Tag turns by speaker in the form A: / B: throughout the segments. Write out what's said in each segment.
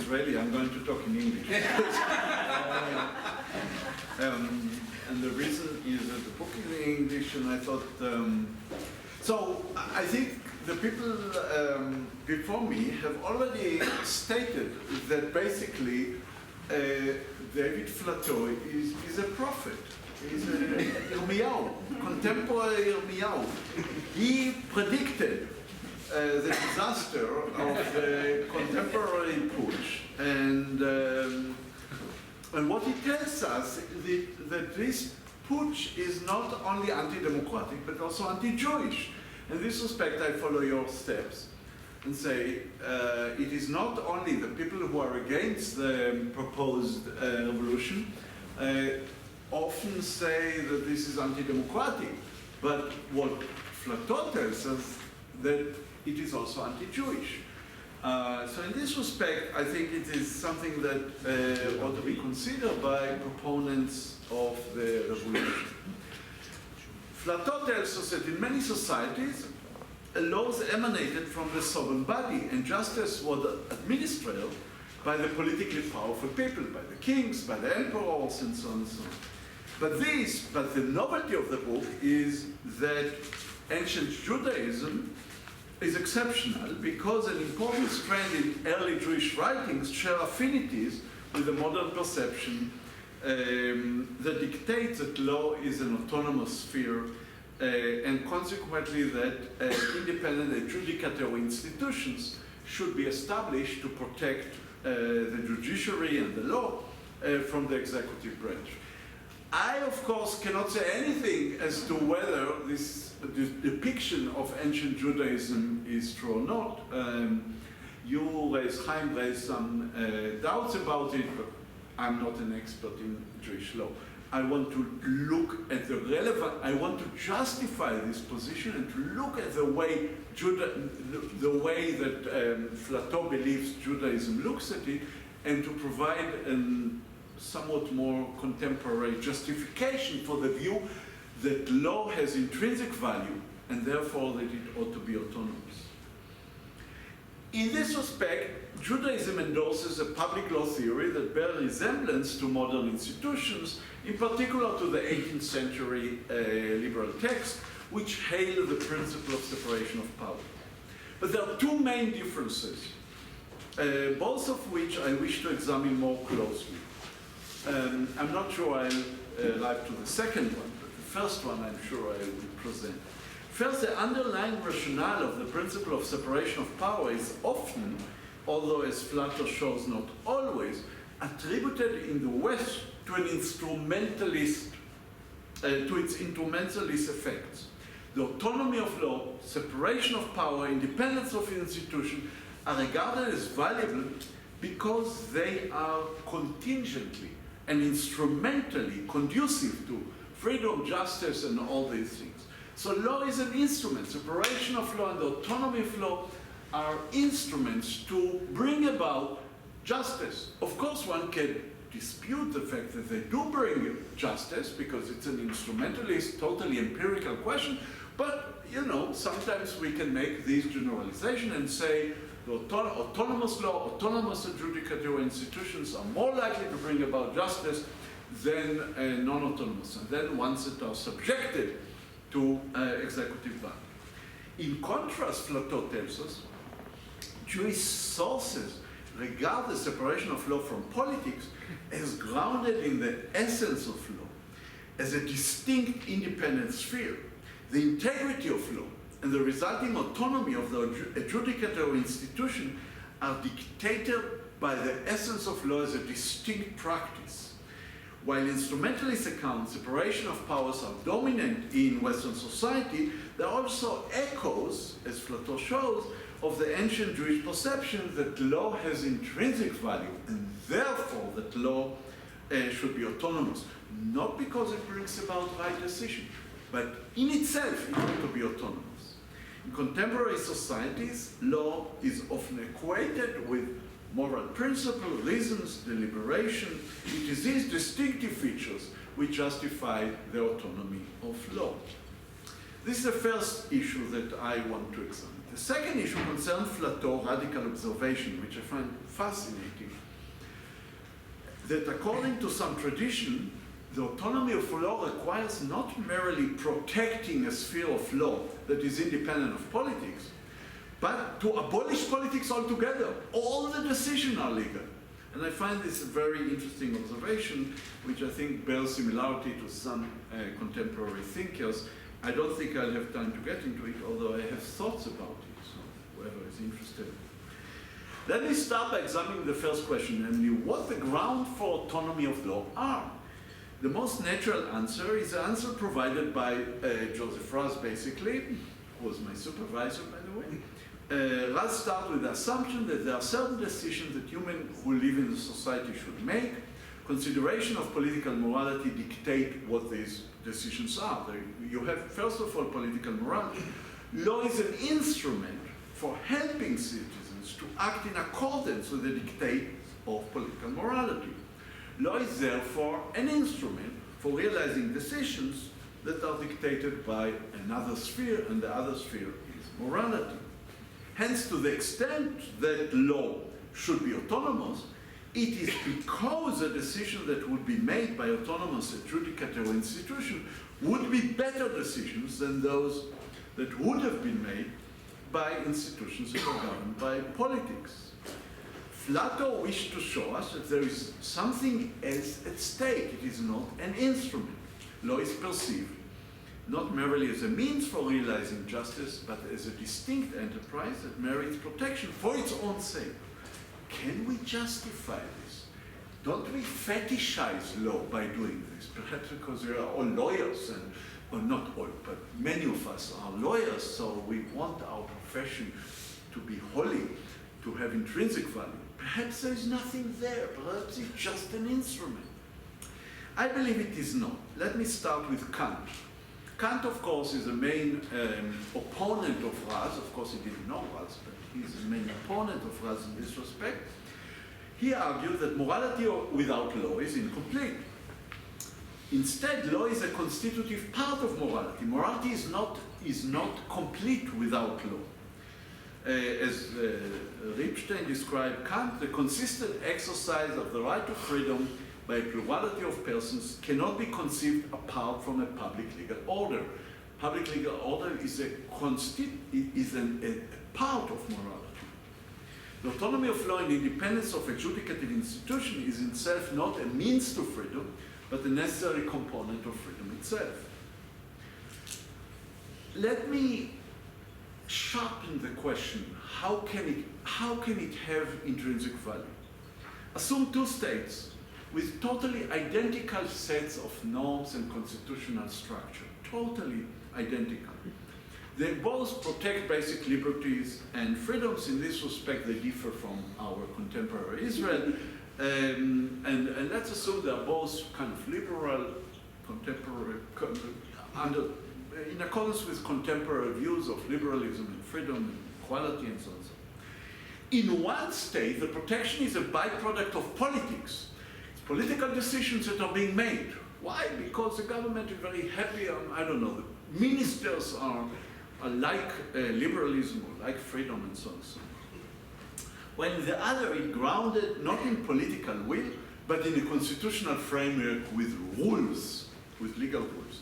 A: Israeli, I'm going to talk in English. And the reason is that the book is in English, and I thought, so I think the people before me have already stated that basically David Flatto is a prophet. He's a Yirmiyahu, contemporary Yirmiyahu. He predicted the disaster of the contemporary putsch, and what he tells us is that this putsch is not only anti-democratic but also anti-Jewish. In this respect, I follow your steps and say it is not only the people who are against the proposed revolution often say that this is anti-democratic, but what Flatto tells us that it is also anti-Jewish. So in this respect, I think it is something that ought to be considered by proponents of the revolution. Flatto tells us that in many societies, laws emanated from the sovereign body, and justice was administered by the politically powerful people, by the kings, by the emperors, and so on and so on. But the novelty of the book is that ancient Judaism is exceptional because an important strand in early Jewish writings share affinities with the modern perception that dictates that law is an autonomous sphere and consequently that independent adjudicatory institutions should be established to protect the judiciary and the law from the executive branch. I, of course, cannot say anything as to whether this depiction of ancient Judaism is true or not. Chaim raised some doubts about it, but I'm not an expert in Jewish law. I want to look at the relevant, I want to justify this position and to look at the way that Flatto believes Judaism looks at it, and to provide a somewhat more contemporary justification for the view that law has intrinsic value and therefore that it ought to be autonomous. In this respect, Judaism endorses a public law theory that bears resemblance to modern institutions, in particular to the 18th century liberal texts, which hail the principle of separation of power. But there are two main differences, both of which I wish to examine more closely. I'm not sure I'll like to the second one, but the first one I'm sure I will present. First, the underlying rationale of the principle of separation of power is often, although as Flatto shows not always, attributed in the West to an instrumentalist, to its instrumentalist effects. The autonomy of law, separation of power, independence of institution are regarded as valuable because they are contingently and instrumentally conducive to freedom, justice, and all these things. So law is an instrument. Separation of law and the autonomy of law are instruments to bring about justice. Of course, one can dispute the fact that they do bring justice because it's an instrumentalist, totally empirical question, but, you know, sometimes we can make these generalizations and say the autonomous law, autonomous adjudicatory institutions are more likely to bring about justice than non-autonomous, and then ones that are subjected to executive value. In contrast, Flatto tells us, Jewish sources regard the separation of law from politics as grounded in the essence of law, as a distinct independent sphere. The integrity of law and the resulting autonomy of the adjudicatory institution are dictated by the essence of law as a distinct practice. While instrumentalist accounts separation of powers are dominant in Western society, there are also echoes, as Flatto shows, of the ancient Jewish perception that law has intrinsic value and therefore that law should be autonomous, not because it brings about right decision, but in itself it ought to be autonomous. In contemporary societies, law is often equated with moral principle, reasons, deliberation. It is these distinctive features which justify the autonomy of law. This is the first issue that I want to examine. The second issue concerns Flatto, radical observation, which I find fascinating. That according to some tradition, the autonomy of law requires not merely protecting a sphere of law that is independent of politics, but to abolish politics altogether. All the decisions are legal. And I find this a very interesting observation, which I think bears similarity to some contemporary thinkers. I don't think I'll have time to get into it, although I have thoughts about it, so whoever is interested. Let me start by examining the first question, namely, what the ground for autonomy of law are. The most natural answer is the answer provided by Joseph Raz, basically, who was my supervisor, by the way. Raz starts with the assumption that there are certain decisions that humans who live in the society should make. Consideration of political morality dictate what these decisions are. You have, first of all, political morality. Law is an instrument for helping citizens to act in accordance with the dictates of political morality. Law is therefore an instrument for realizing decisions that are dictated by another sphere, and the other sphere is morality. Hence, to the extent that law should be autonomous, it is because a decision that would be made by autonomous adjudicatory institutions would be better decisions than those that would have been made by institutions that are governed by politics. Flatto wished to show us that there is something else at stake. It is not an instrument. Law is perceived not merely as a means for realizing justice, but as a distinct enterprise that merits protection for its own sake. Can we justify this? Don't we fetishize law by doing this? Perhaps because we are all lawyers, and, or not all, but many of us are lawyers, so we want our profession to be holy, to have intrinsic value. Perhaps there is nothing there. Perhaps it's just an instrument. I believe it is not. Let me start with Kant. Kant, of course, is the main opponent of Raz. Of course, he didn't know Raz, but he's the main opponent of Raz in this respect. He argued that morality without law is incomplete. Instead, law is a constitutive part of morality. Morality is not complete without law. As Ripstein described Kant, the consistent exercise of the right to freedom by a plurality of persons cannot be conceived apart from a public legal order. Public legal order is a part of morality. The autonomy of law and independence of adjudicative institution is in itself not a means to freedom, but a necessary component of freedom itself. Let me sharpen the question, how can it have intrinsic value? Assume two states with totally identical sets of norms and constitutional structure, totally identical. They both protect basic liberties and freedoms. In this respect, they differ from our contemporary Israel. And let's assume they're both kind of liberal, contemporary, in accordance with contemporary views of liberalism and freedom and equality and so on. In one state, the protection is a byproduct of politics. It's political decisions that are being made. Why? Because the government is very happy, I don't know, the ministers are like liberalism or like freedom and so on. While in the other, it grounded not in political will, but in a constitutional framework with rules, with legal rules.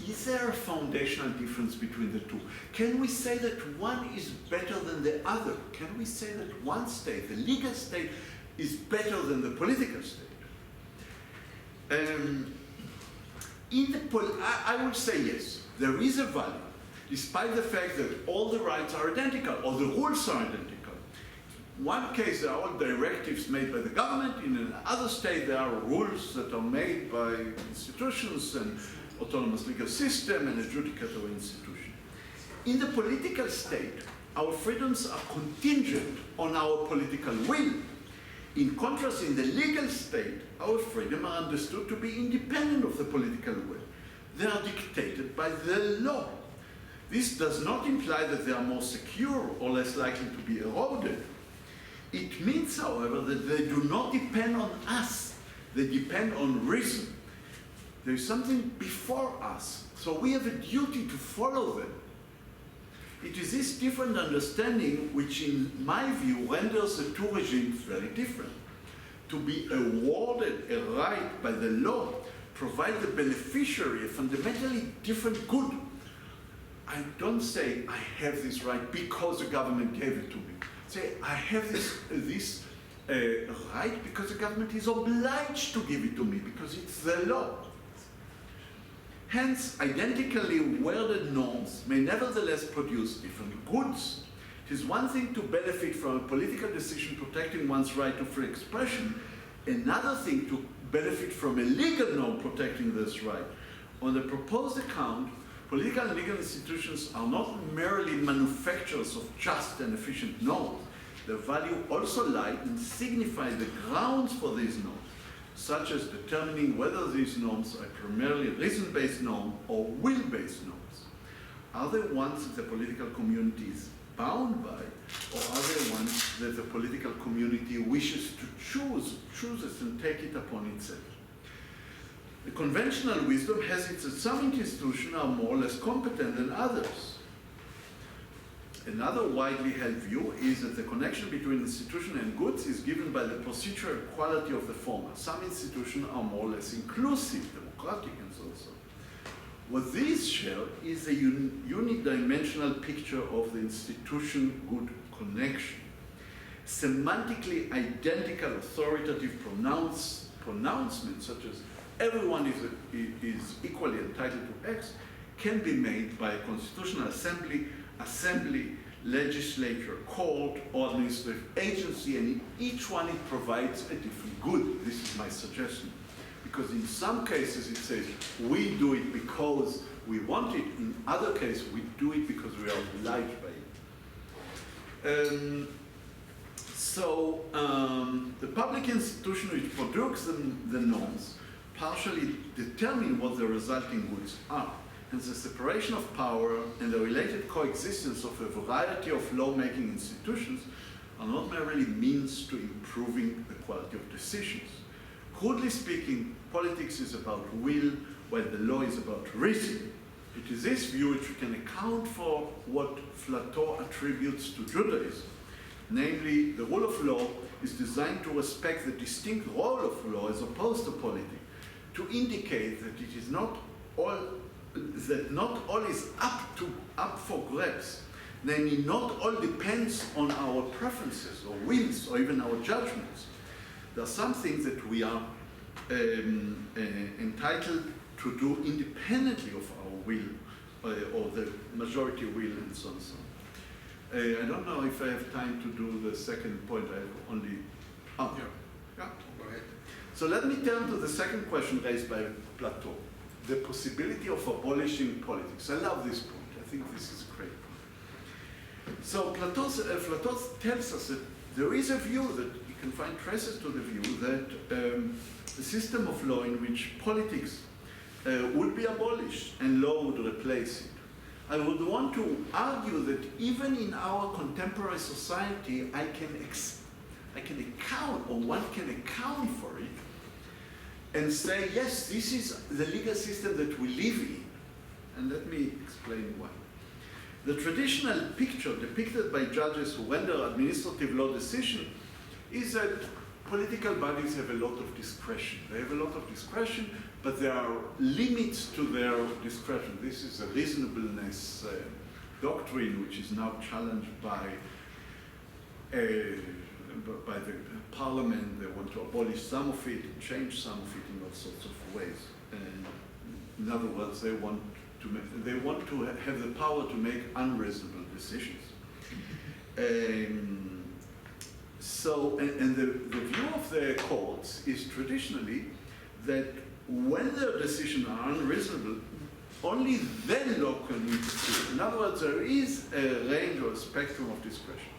A: Is there a foundational difference between the two? Can we say that one is better than the other? Can we say that one state, the legal state, is better than the political state? I would say yes, there is a value, despite the fact that all the rights are identical, or the rules are identical. One case, there are all directives made by the government. In another state, there are rules that are made by institutions and autonomous legal system and adjudicatory institution. In the political state, our freedoms are contingent on our political will. In contrast, in the legal state, our freedoms are understood to be independent of the political will. They are dictated by the law. This does not imply that they are more secure or less likely to be eroded. It means, however, that they do not depend on us. They depend on reason. There is something before us, so we have a duty to follow them. It is this different understanding which, in my view, renders the two regimes very different. To be awarded a right by the law provides the beneficiary a fundamentally different good. I don't say I have this right because the government gave it to me. Say I have this right because the government is obliged to give it to me because it's the law. Hence, identically worded norms may nevertheless produce different goods. It is one thing to benefit from a political decision protecting one's right to free expression, another thing to benefit from a legal norm protecting this right. On the proposed account, political and legal institutions are not merely manufacturers of just and efficient norms. Their value also lies in signifying the grounds for these norms, such as determining whether these norms are primarily reason-based norms or will-based norms. Are they ones that the political community is bound by, or are they ones that the political community wishes to chooses and take it upon itself? The conventional wisdom has it that some institutions are more or less competent than others. Another widely held view is that the connection between institution and goods is given by the procedural quality of the former. Some institutions are more or less inclusive, democratic, and so on. What these share is a unidimensional picture of the institution-good connection. Semantically identical authoritative pronouncements such as everyone is equally entitled to X can be made by a constitutional assembly, legislature, court, or administrative agency, and in each one it provides a different good. This is my suggestion. Because in some cases it says, we do it because we want it. In other cases, we do it because we are obliged by it. The public institution which produces the norms partially determine what the resulting goods are. Hence, the separation of power and the related coexistence of a variety of lawmaking institutions are not merely means to improving the quality of decisions. Crudely speaking, politics is about will, while the law is about reason. It is this view which we can account for what Flatto attributes to Judaism. Namely, the rule of law is designed to respect the distinct role of law as opposed to politics, to indicate that it is not all is up for grabs. Namely, not all depends on our preferences or wills or even our judgments. There are some things that we are entitled to do independently of our will or the majority will and so on. I don't know if I have time to do the second point. I have only... Oh, yeah. Go ahead. So let me turn to the second question raised by Plato. The possibility of abolishing politics. I love this point. I think this is a great point. So Plato tells us that there is a view that you can find traces to the view that the system of law in which politics would be abolished and law would replace it. I would want to argue that even in our contemporary society, I can account, or one can account for it, and say, yes, this is the legal system that we live in. And let me explain why. The traditional picture depicted by judges who render administrative law decisions is that political bodies have a lot of discretion. They have a lot of discretion, but there are limits to their discretion. This is a reasonableness doctrine which is now challenged by the parliament. They want to abolish some of it, change some of it in all sorts of ways. In other words, they want to have the power to make unreasonable decisions. The view of the courts is traditionally that when their decisions are unreasonable, only then law can interfere. In other words, there is a range or a spectrum of discretion.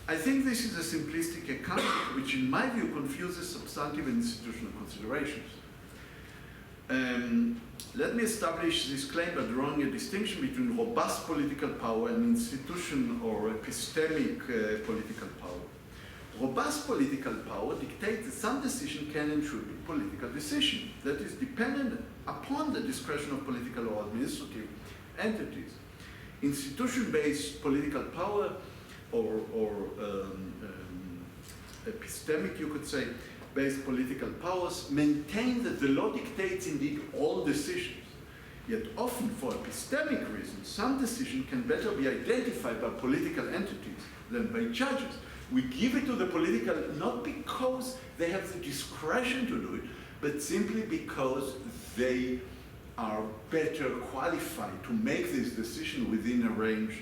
A: I think this is a simplistic account which, in my view, confuses substantive and institutional considerations. Let me establish this claim by drawing a distinction between robust political power and institutional or epistemic political power. Robust political power dictates that some decision can and should be political decision that is dependent upon the discretion of political or administrative entities. institution-based political power, or epistemic, you could say, based political powers, maintain that the law dictates indeed all decisions. Yet often, for epistemic reasons, some decision can better be identified by political entities than by judges. We give it to the political not because they have the discretion to do it, but simply because they are better qualified to make this decision within a range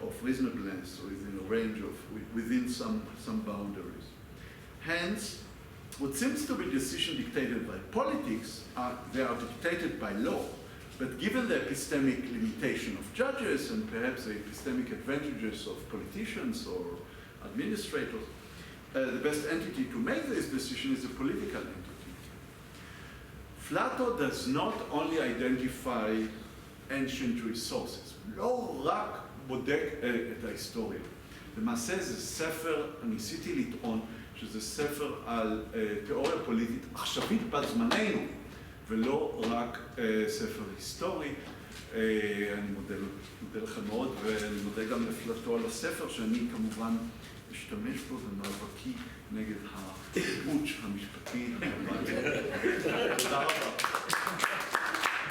A: of reasonableness, within a range of, within some boundaries. Hence, what seems to be decision dictated by politics, they are dictated by law. But given the epistemic limitation of judges and perhaps the epistemic advantages of politicians or administrators, the best entity to make this decision is a political entity. Flatto does not only identify ancient resources, לא רק בודק את ההיסטוריה. למעשה זה ספר, ניסיתי לטעון, שזה ספר על תיאוריה פוליטית עכשווית בת זמננו, ולא רק ספר היסטורי. אני מודה לכם מאוד, ואני מודה גם לפלאטו על הספר, שאני כמובן משתמש בו במאבקי נגד הפוטש המשפטי. תודה רבה.